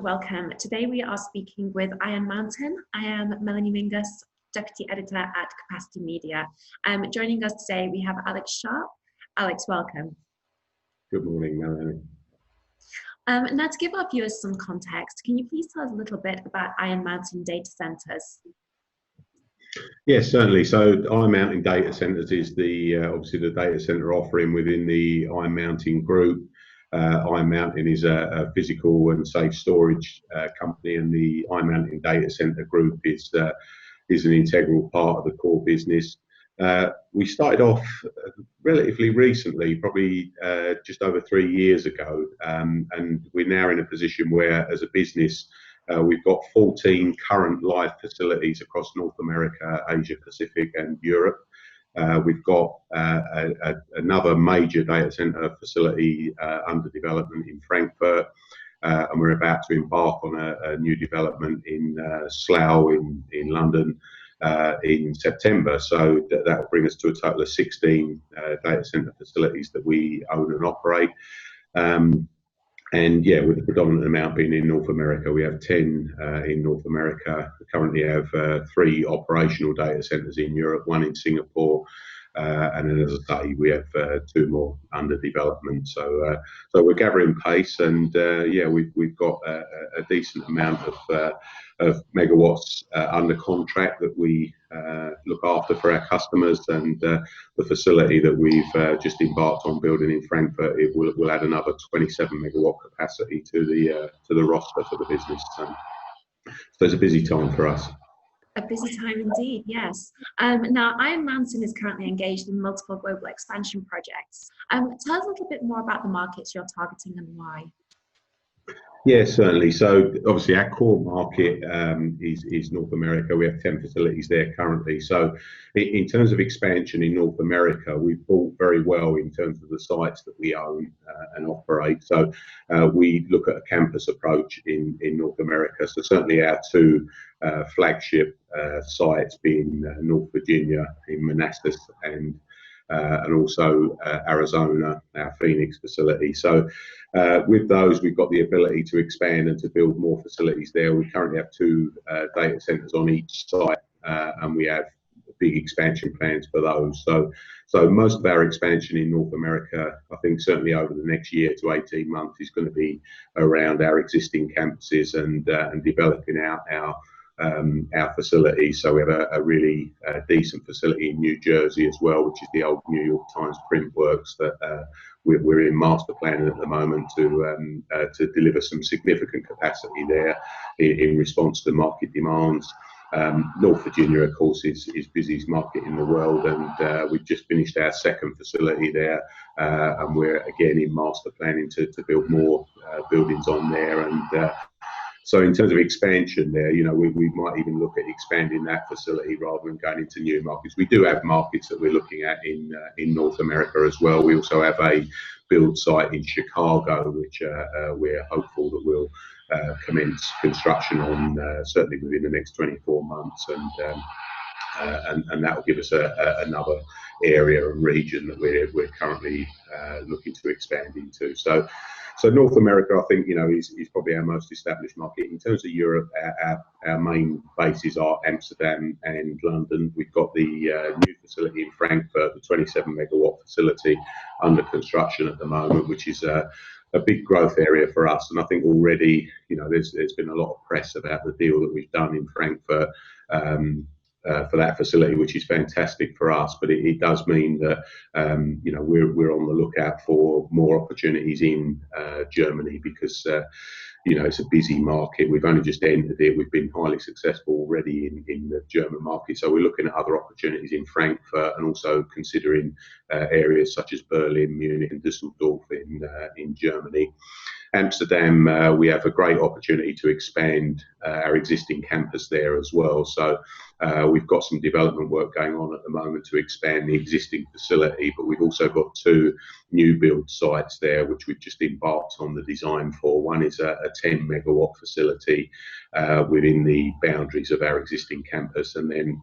welcome. Today we are speaking with Iron Mountain. I am Melanie Mingas, Deputy Editor at Capacity Media. Joining us today we have Alex Sharp. Alex, welcome. Good morning, Melanie. Now, to give our viewers some context, can you please tell us a little bit about Iron Mountain data centers? Yes, certainly. So Iron Mountain Data Centers is obviously the data center offering within the Iron Mountain group. Iron Mountain is a physical and safe storage company, and the Iron Mountain Data Center group is an integral part of the core business. We started off relatively recently, probably just over 3 years ago, and we're now in a position where, as a business, we've got 14 current live facilities across North America, Asia Pacific, and Europe. We've got another major data center facility under development in Frankfurt, and we're about to embark on a new development in Slough in London in September. So that will bring us to a total of 16 data center facilities that we own and operate. And yeah, with the predominant amount being in North America, we have 10 in North America. We currently have 3 operational data centers in Europe, 1 in Singapore, and then, as I say, we have 2 more under development. So we're gathering pace, and yeah, we've got a decent amount of megawatts under contract that we look after for our customers, and the facility that we've just embarked on building in Frankfurt, it will add another 27 megawatt capacity to the roster for the business. So it's a busy time for us. A busy time indeed, yes. Now, Iron Mountain is currently engaged in multiple global expansion projects. Tell us a little bit more about the markets you're targeting and why. Yeah, certainly. So obviously our core market is North America. We have 10 facilities there currently. So in terms of expansion in North America, we've bought very well in terms of the sites that we own and operate. So we look at a campus approach in North America. So certainly our 2 flagship sites being North Virginia in Manassas and also Arizona, our Phoenix facility. So with those, we've got the ability to expand and to build more facilities there. We currently have 2 data centers on each site, and we have big expansion plans for those. So most of our expansion in North America, I think certainly over the next year to 18 months, is going to be around our existing campuses and developing out our facilities. So we have a really decent facility in New Jersey as well, which is the old New York Times print works that we're in master planning at the moment to deliver some significant capacity there in response to market demands. North Virginia, of course, is busiest market in the world, and we've just finished our 2nd facility there, and we're again in master planning to build more buildings on there. And so in terms of expansion there, you know, we might even look at expanding that facility rather than going into new markets. We do have markets that we're looking at in North America as well. We also have a build site in Chicago, which we're hopeful that we'll commence construction on certainly within the next 24 months, and that will give us another area and region that we're currently looking to expand into. So North America, I think, you know, is probably our most established market. In terms of Europe, our main bases are Amsterdam and London. We've got the new facility in Frankfurt, the 27 megawatt facility under construction at the moment, which is a big growth area for us. And I think already, you know, there's been a lot of press about the deal that we've done in Frankfurt for that facility, which is fantastic for us. But it does mean that you know, we're on the lookout for more opportunities in Germany, because you know, it's a busy market. We've only just entered it. We've been highly successful already in the German market. So we're looking at other opportunities in Frankfurt, and also considering areas such as Berlin, Munich, and Düsseldorf in Germany. Amsterdam, we have a great opportunity to expand our existing campus there as well. So we've got some development work going on at the moment to expand the existing facility, but we've also got 2 new build sites there, which we've just embarked on the design for. One is a 10 megawatt facility within the boundaries of our existing campus, and then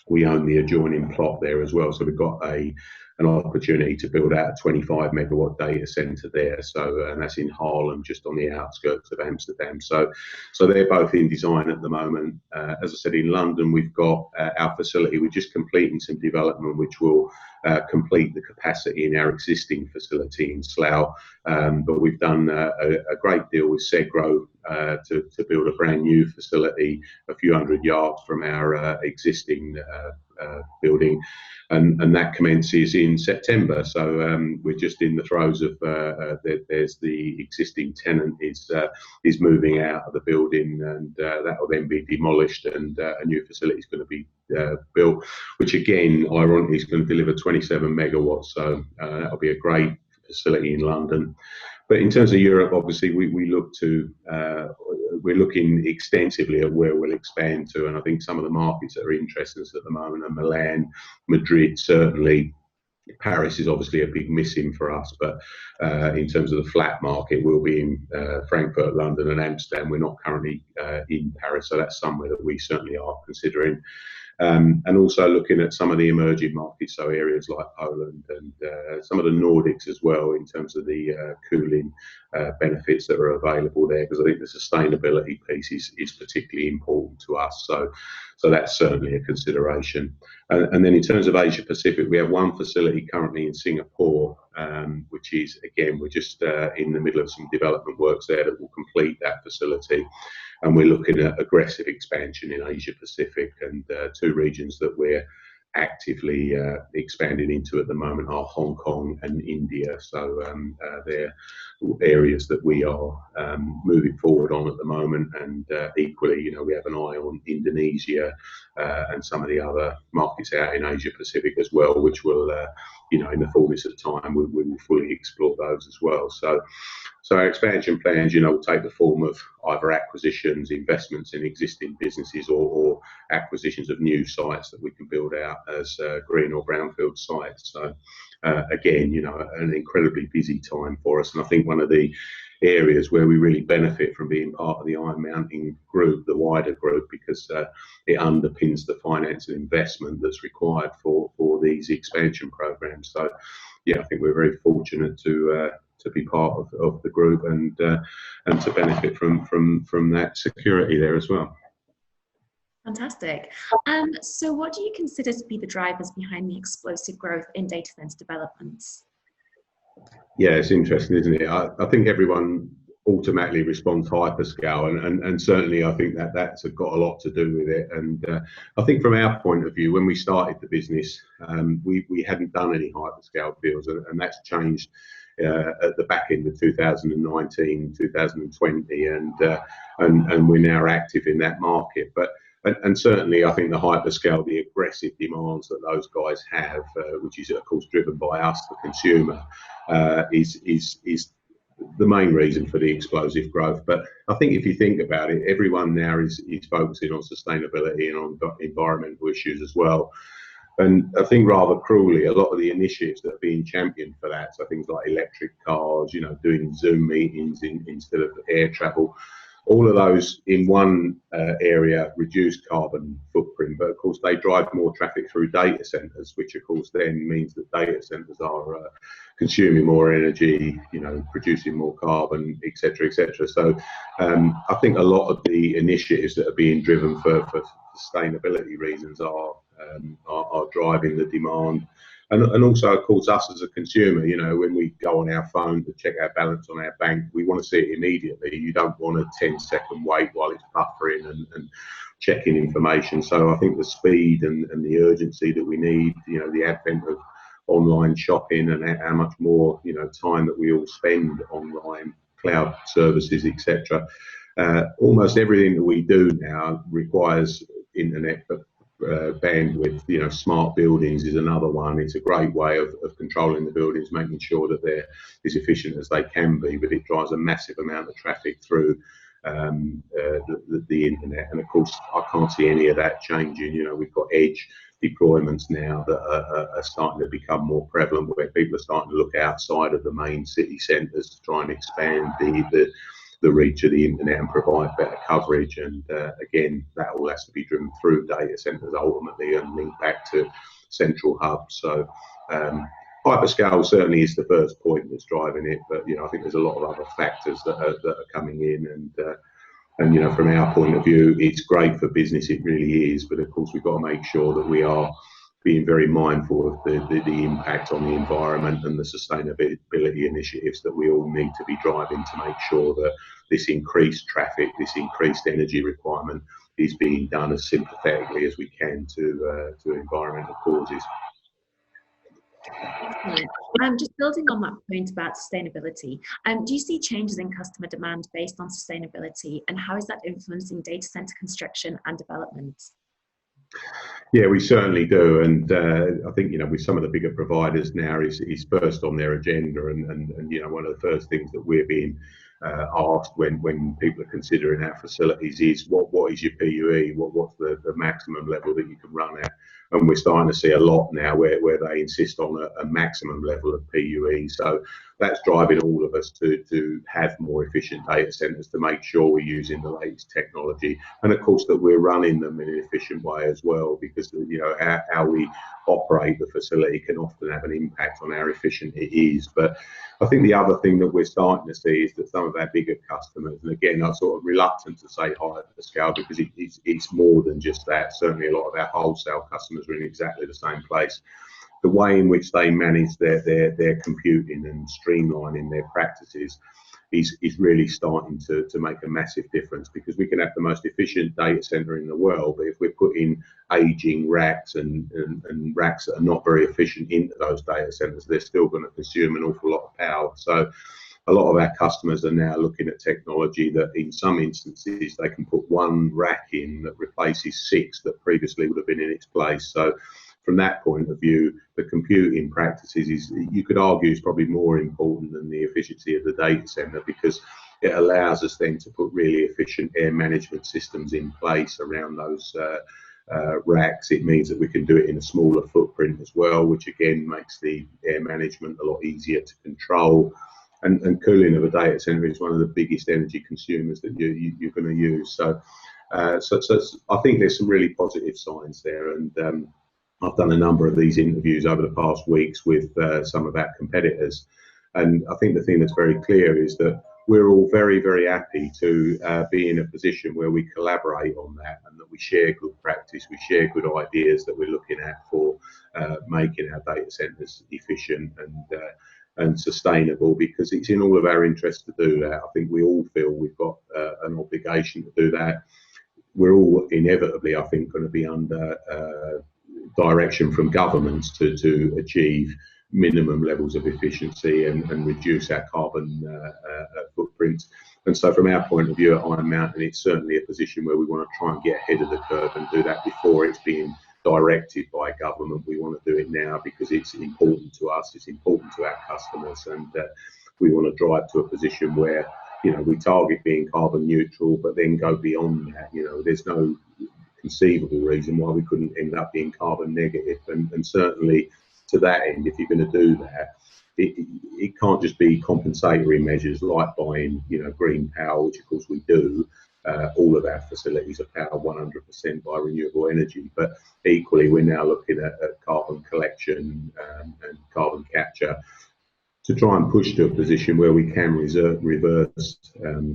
we own the adjoining plot there as well. So we've got a an opportunity to build out a 25 megawatt data center there. So, and that's in Haarlem, just on the outskirts of Amsterdam. So they're both in design at the moment. As I said, in London, we've got our facility. We're just completing some development, which will complete the capacity in our existing facility in Slough. But we've done a great deal with Segro to build a brand new facility a few hundred yards from our existing building, and that commences in September. So we're just in the throes of there's the existing tenant is moving out of the building, and that will then be demolished, and a new facility is going to be built, which again, ironically, is going to deliver 27 megawatts. So that'll be a great facility in London. But in terms of Europe, obviously, we look to we're looking extensively at where we'll expand to, and I think some of the markets that are interesting us at the moment are Milan, Madrid, certainly. Paris is obviously a big missing for us, but in terms of the flat market, we'll be in Frankfurt, London, and Amsterdam. We're not currently in Paris, so that's somewhere that we certainly are considering. And also looking at some of the emerging markets, so areas like Poland and some of the Nordics as well, in terms of the cooling benefits that are available there, because I think the sustainability piece is particularly important to us. So that's certainly a consideration. And then in terms of Asia Pacific, we have one facility currently in Singapore, which is, again, we're just in the middle of some development works there that will complete that facility. And we're looking at aggressive expansion in Asia Pacific, and two regions that we're actively expanding into at the moment are Hong Kong and India. So they're areas that we are moving forward on at the moment, and equally, you know, we have an eye on Indonesia and some of the other markets out in Asia Pacific as well, which will, you know, in the fullness of time, we will fully explore those as well. So our expansion plans, you know, will take the form of either acquisitions, investments in existing businesses, or acquisitions of new sites that we can build out as green or brownfield sites. So again, you know, an incredibly busy time for us. And I think one of the areas where we really benefit from being part of the Iron Mountain group, the wider group, because it underpins the finance and investment that's required for these expansion programs. So yeah, I think we're very fortunate to be part of the group, and to benefit from that security there as well. Fantastic. So what do you consider to be the drivers behind the explosive growth in data center developments? Yeah, it's interesting, isn't it? I think everyone automatically responds hyperscale, and certainly I think that's got a lot to do with it. And I think from our point of view, when we started the business, we hadn't done any hyperscale deals, and that's changed at the back end of 2019, 2020, and we're now active in that market. And certainly, I think the hyperscale, the aggressive demands that those guys have, which is of course driven by us, the consumer, is the main reason for the explosive growth. But I think if you think about it, everyone now is focusing on sustainability and on environmental issues as well. And I think rather cruelly, a lot of the initiatives that are being championed for that, so things like electric cars, you know, doing Zoom meetings instead of air travel, all of those in one area reduce carbon footprint, but of course they drive more traffic through data centers, which of course then means that data centers are consuming more energy, you know, producing more carbon, etc., etc. So I think a lot of the initiatives that are being driven for sustainability reasons are driving the demand. And also, of course, us as a consumer, you know, when we go on our phone to check our balance on our bank, we want to see it immediately. You don't want a 10-second wait while it's buffering and checking information. So I think the speed and the urgency that we need, you know, the advent of online shopping and how much more, you know, time that we all spend online, cloud services, etc. Almost everything that we do now requires internet bandwidth. You know, smart buildings is another one. It's a great way of controlling the buildings, making sure that they're as efficient as they can be, but it drives a massive amount of traffic through the internet. And of course, I can't see any of that changing. You know, we've got edge deployments now that are starting to become more prevalent, where people are starting to look outside of the main city centres to try and expand the reach of the internet and provide better coverage. And again, that all has to be driven through data centers ultimately and linked back to central hubs. So hyperscale certainly is the first point that's driving it, but I think there's a lot of other factors that are coming in, and from our point of view, it's great for business, it really is, but of course we've got to make sure that we are being very mindful of the impact on the environment and the sustainability initiatives that we all need to be driving to make sure that this increased traffic, this increased energy requirement is being done as sympathetically as we can to environmental causes. Excellent. Just building on that point about sustainability, do you see changes in customer demand based on sustainability, and how is that influencing data center construction and development? Yeah, we certainly do, and I think with some of the bigger providers now is first on their agenda, and one of the first things that we're being asked when people are considering our facilities is what is your PUE, what's the maximum level that you can run at, and we're starting to see a lot now where they insist on a maximum level of PUE. So that's driving all of us to have more efficient data centers, to make sure we're using the latest technology, and of course that we're running them in an efficient way as well, because how we operate the facility can often have an impact on how efficient it is. But I think the other thing that we're starting to see is that some of our bigger customers, and again I'm sort of reluctant to say hyperscale because it's more than just that. Certainly a lot of our wholesale customers are in exactly the same place. The way in which they manage their computing and streamlining their practices is really starting to make a massive difference, because we can have the most efficient data center in the world, but if we're putting aging racks and racks that are not very efficient into those data centers, they're still going to consume an awful lot of power. So a lot of our customers are now looking at technology that in some instances they can put one rack in that replaces 6 that previously would have been in its place. So from that point of view, the computing practices you could argue is probably more important than the efficiency of the data center, because it allows us then to put really efficient air management systems in place around those racks. It means that we can do it in a smaller footprint as well, which again makes the air management a lot easier to control. And cooling of a data center is one of the biggest energy consumers that you're going to use. So I think there's some really positive signs there, and I've done a number of these interviews over the past weeks with some of our competitors, and I think the thing that's very clear is that we're all very, very happy to be in a position where we collaborate on that, and that we share good practice, we share good ideas that we're looking at for making our data centers efficient and sustainable, because it's in all of our interests to do that. I think we all feel we've got an obligation to do that. We're all inevitably, I think, going to be under direction from governments to achieve minimum levels of efficiency and reduce our carbon footprint. And so from our point of view at Iron Mountain, it's certainly a position where we want to try and get ahead of the curve and do that before it's being directed by government. We want to do it now because it's important to us, it's important to our customers, and we want to drive to a position where we target being carbon neutral, but then go beyond that. There's no conceivable reason why we couldn't end up being carbon negative, and certainly to that end, if you're going to do that, it can't just be compensatory measures like buying green power, which of course we do. All of our facilities are powered 100% by renewable energy, but equally we're now looking at carbon collection and carbon capture to try and push to a position where we can reverse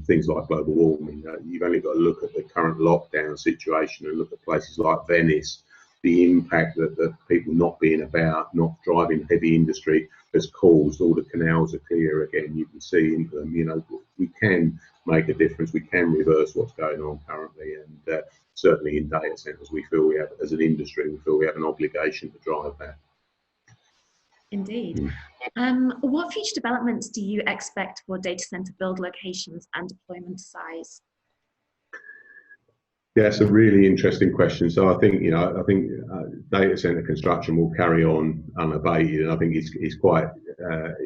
things like global warming. You've only got to look at the current lockdown situation and look at places like Venice, the impact that the people not being about, not driving heavy industry has caused. All the canals are clear again, you can see into them. We can make a difference, we can reverse what's going on currently, and certainly in data centers we feel we have, as an industry, we feel we have an obligation to drive that. Indeed. What future developments do you expect for data center build locations and deployment size? Yeah, it's a really interesting question. So I think data center construction will carry on unabated, and I think it's quite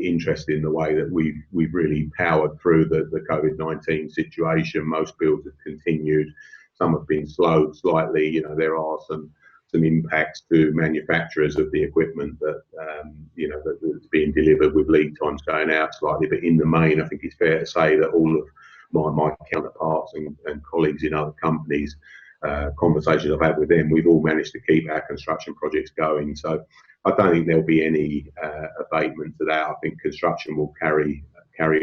interesting the way that we've really powered through the COVID-19 situation. Most builds have continued, some have been slowed slightly. There are some impacts to manufacturers of the equipment that's being delivered, with lead times going out slightly, but in the main I think it's fair to say that all of my counterparts and colleagues in other companies, conversations I've had with them, we've all managed to keep our construction projects going. So I don't think there'll be any abatement to that. I think construction will carry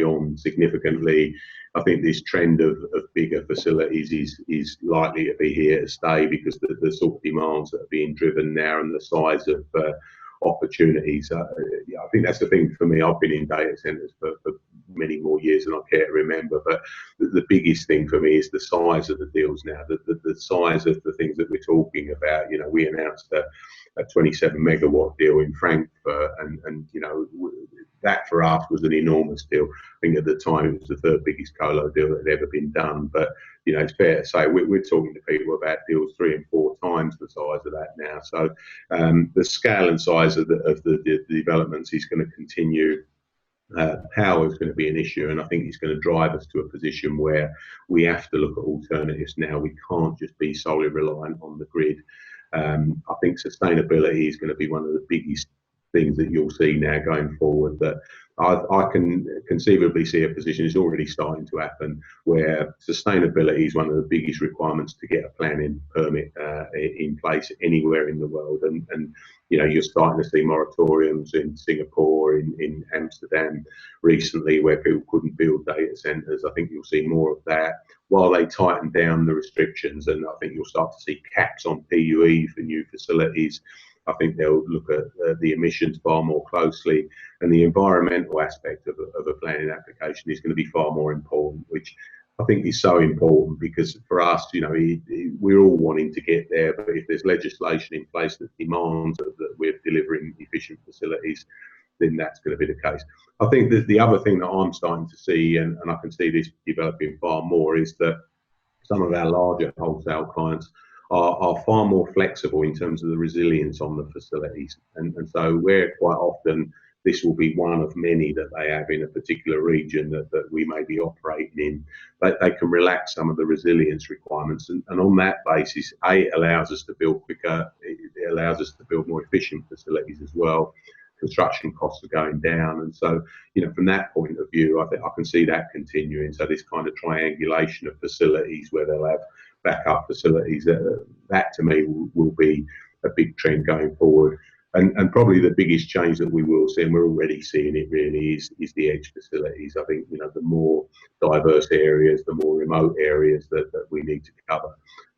on significantly. I think this trend of bigger facilities is likely to be here to stay, because the sort of demands that are being driven now and the size of opportunities. I think that's the thing for me. I've been in data centers for many more years than I care to remember, but the biggest thing for me is the size of the deals now, the size of the things that we're talking about. You know, we announced a 27 megawatt deal in Frankfurt, and you know, that for us was an enormous deal. I think at the time it was the third biggest colo deal that had ever been done. But you know, it's fair to say we're talking to people about deals 3 and 4 times the size of that now. So the scale and size of the developments is going to continue. Power is going to be an issue, and I think it's going to drive us to a position where we have to look at alternatives now. We can't just be solely reliant on the grid. I think sustainability is going to be one of the biggest things that you'll see now going forward. That I can conceivably see a position, is already starting to happen, where sustainability is one of the biggest requirements to get a planning permit in place anywhere in the world. And you know, you're starting to see moratoriums in Singapore, in Amsterdam recently, where people couldn't build data centers. I think you'll see more of that while they tighten down the restrictions, and I think you'll start to see caps on PUE for new facilities. I think they'll look at the emissions far more closely, and the environmental aspect of a planning application is going to be far more important, which I think is so important, because for us, you know, we're all wanting to get there, but if there's legislation in place that demands that we're delivering efficient facilities, then that's going to be the case. I think that the other thing that I'm starting to see, and I can see this developing far more, is that some of our larger wholesale clients are far more flexible in terms of the resilience on the facilities. And so where quite often this will be one of many that they have in a particular region that we may be operating in, they can relax some of the resilience requirements. And on that basis, it allows us to build quicker, it allows us to build more efficient facilities as well. Construction costs are going down. And so, you know, from that point of view, I think I can see that continuing. So this kind of triangulation of facilities where they'll have backup facilities, that to me will be a big trend going forward. And probably the biggest change that we will see, and we're already seeing it really, is the edge facilities. I think, you know, the more diverse areas, the more remote areas that we need to cover,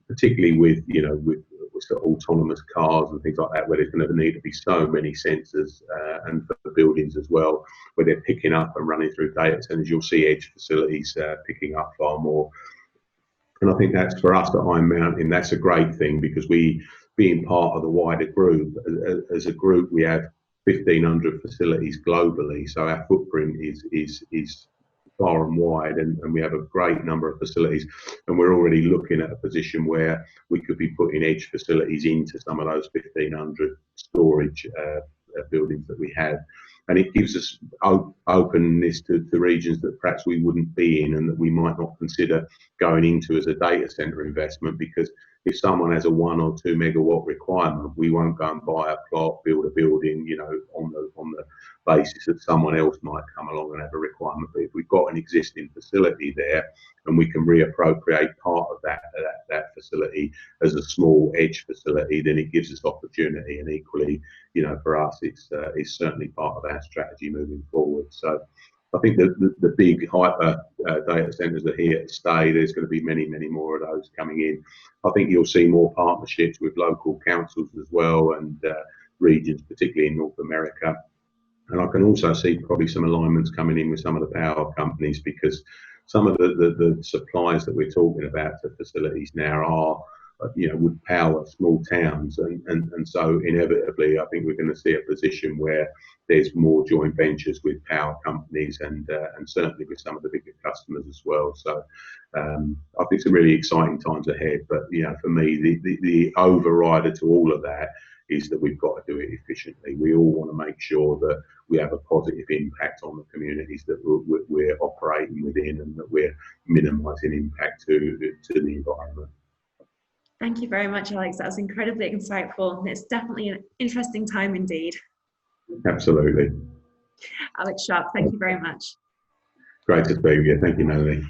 particularly with, you know, with sort of autonomous cars and things like that, where there's going to need to be so many sensors, and for the buildings as well, where they're picking up and running through data centers. You'll see edge facilities picking up far more. And I think that's, for us at Iron Mountain, that's a great thing, because we, being part of the wider group, as a group, we have 1,500 facilities globally. So our footprint is far and wide, and we have a great number of facilities. And we're already looking at a position where we could be putting edge facilities into some of those 1,500 storage buildings that we have. And it gives us openness to regions that perhaps we wouldn't be in, and that we might not consider going into as a data center investment, because if someone has a 1 or 2 megawatt requirement, we won't go and buy a plot, build a building, you know, on the basis that someone else might come along and have a requirement. But if we've got an existing facility there, and we can reappropriate part of that facility as a small edge facility, then it gives us opportunity. And equally, you know, for us, it's certainly part of our strategy moving forward. So I think the big hyper data centers are here to stay. There's going to be many, many more of those coming in. I think you'll see more partnerships with local councils as well, and regions, particularly in North America. And I can also see probably some alignments coming in with some of the power companies, because some of the supplies that we're talking about to facilities now are, you know, would power small towns, and so inevitably I think we're going to see a position where there's more joint ventures with power companies, and certainly with some of the bigger customers as well. So I think some really exciting times ahead. But you know, for me, the overrider to all of that is that we've got to do it efficiently. We all want to make sure that we have a positive impact on the communities that we're operating within, and that we're minimising impact to the environment. Thank you very much, Alex. That was incredibly insightful. It's definitely an interesting time indeed. Absolutely. Alex Sharp, thank you very much. Great to speak with you. Thank you, Melanie.